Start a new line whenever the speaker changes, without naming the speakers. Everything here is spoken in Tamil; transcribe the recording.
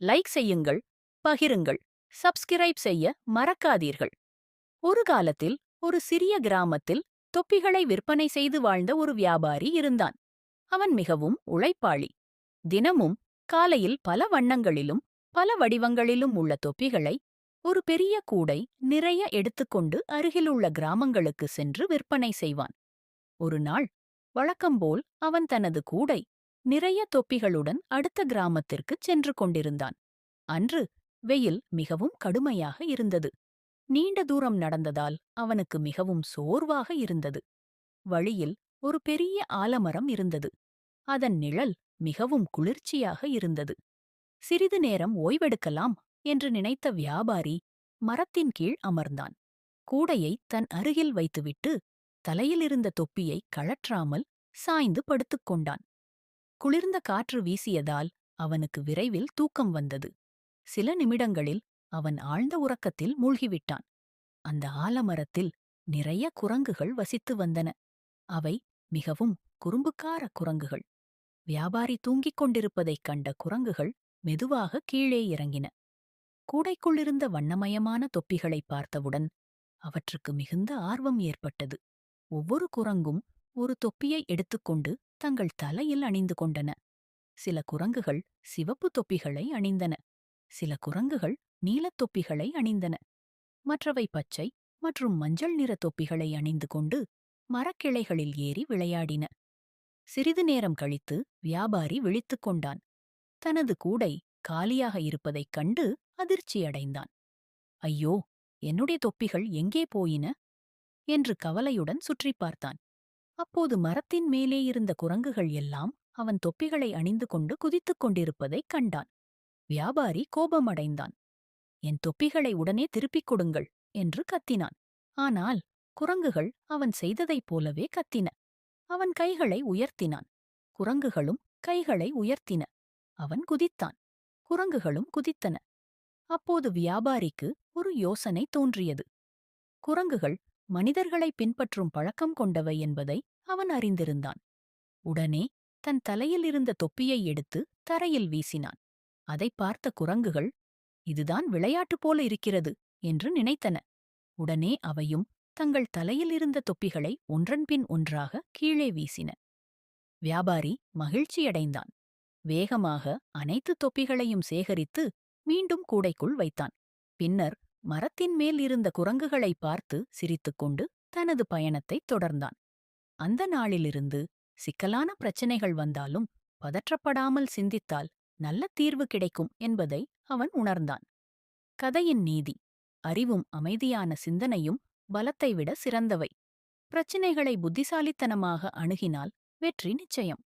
லைக் செய்யுங்கள், பகிருங்கள், சப்ஸ்கிரைப் செய்ய மறக்காதீர்கள். ஒரு காலத்தில் ஒரு சிறிய கிராமத்தில் தொப்பிகளை விற்பனை செய்து வாழ்ந்த ஒரு வியாபாரி இருந்தான். அவன் மிகவும் உழைப்பாளி. தினமும் காலையில் பல வண்ணங்களிலும் பல வடிவங்களிலும் உள்ள தொப்பிகளை ஒரு பெரிய கூடை நிறைய எடுத்துக்கொண்டு அருகிலுள்ள கிராமங்களுக்கு சென்று விற்பனை செய்வான். ஒரு நாள் வழக்கம்போல் அவன் தனது கூடை நிறைய தொப்பிகளுடன் அடுத்த கிராமத்திற்குச் சென்று கொண்டிருந்தான். அன்று வெயில் மிகவும் கடுமையாக இருந்தது. நீண்ட தூரம் நடந்ததால் அவனுக்கு மிகவும் சோர்வாக இருந்தது. வழியில் ஒரு பெரிய ஆலமரம் இருந்தது. அதன் நிழல் மிகவும் குளிர்ச்சியாக இருந்தது. சிறிது நேரம் ஓய்வெடுக்கலாம் என்று நினைத்த வியாபாரி மரத்தின் கீழ் அமர்ந்தான். கூடையை தன் அருகில் வைத்துவிட்டு தலையில் இருந்த தொப்பியை கழற்றாமல் சாய்ந்து படுத்துக் கொண்டான். குளிர்ந்த காற்று வீசியதால் அவனுக்கு விரைவில் தூக்கம் வந்தது. சில நிமிடங்களில் அவன் ஆழ்ந்த உறக்கத்தில் மூழ்கிவிட்டான். அந்த ஆலமரத்தில் நிறைய குரங்குகள் வசித்து வந்தன. அவை மிகவும் குறும்புக்கார குரங்குகள். வியாபாரி தூங்கிக் கொண்டிருப்பதைக் கண்ட குரங்குகள் மெதுவாக கீழே இறங்கின. கூடைக்குள்ளிருந்த வண்ணமயமான தொப்பிகளை பார்த்தவுடன் அவற்றுக்கு மிகுந்த ஆர்வம் ஏற்பட்டது. ஒவ்வொரு குரங்கும் ஒரு தொப்பியை எடுத்துக்கொண்டு தங்கள் தலையில் அணிந்து கொண்டன. சில குரங்குகள் சிவப்பு தொப்பிகளை அணிந்தன. சில குரங்குகள் நீலத் தொப்பிகளை அணிந்தன. மற்றவை பச்சை மற்றும் மஞ்சள் நிற தொப்பிகளை அணிந்து கொண்டு மரக்கிளைகளில் ஏறி விளையாடின. சிறிது நேரம் கழித்து வியாபாரி விழித்துக் கொண்டான். தனது கூடை காலியாக இருப்பதைக் கண்டு அதிர்ச்சியடைந்தான். ஐயோ, என்னுடைய தொப்பிகள் எங்கே போயின என்று கவலையுடன் சுற்றிப் பார்த்தான். அப்போது மரத்தின் மேலே இருந்த குரங்குகள் எல்லாம் அவன் தொப்பிகளை அணிந்து கொண்டு குதித்துக் கொண்டிருப்பதைக் கண்டான். வியாபாரி கோபமடைந்தான். என் தொப்பிகளை உடனே திருப்பிக் கொடுங்கள் என்று கத்தினான். ஆனால் குரங்குகள் அவன் செய்ததைப் போலவே கத்தின. அவன் கைகளை உயர்த்தினான். குரங்குகளும் கைகளை உயர்த்தின. அவன் குதித்தான். குரங்குகளும் குதித்தன. அப்போது வியாபாரிக்கு ஒரு யோசனை தோன்றியது. குரங்குகள் மனிதர்களை பின்பற்றும் பழக்கம் கொண்டவை என்பதை அவன் அறிந்திருந்தான். உடனே தன் தலையில் இருந்த தொப்பியை எடுத்து தரையில் வீசினான். அதைப் பார்த்த குரங்குகள், இதுதான் விளையாட்டு போல இருக்கிறது என்று நினைத்தன. உடனே அவையும் தங்கள் தலையில் இருந்த தொப்பிகளை ஒன்றன்பின் ஒன்றாக கீழே வீசின. வியாபாரி மகிழ்ச்சியடைந்தான். வேகமாக அனைத்து தொப்பிகளையும் சேகரித்து மீண்டும் கூடைக்குள் வைத்தான். பின்னர் மரத்தின் மேல் இருந்த குரங்குகளை பார்த்து சிரித்துக்கொண்டு தனது பயணத்தைத் தொடர்ந்தான். அந்த நாளிலிருந்து சிக்கலான பிரச்சினைகள் வந்தாலும் பதற்றப்படாமல் சிந்தித்தால் நல்ல தீர்வு கிடைக்கும் என்பதை அவன் உணர்ந்தான். கதையின் நீதி: அறிவும் அமைதியான சிந்தனையும் பலத்தை விட சிறந்தவை. பிரச்சினைகளை புத்திசாலித்தனமாக அணுகினால் வெற்றி நிச்சயம்.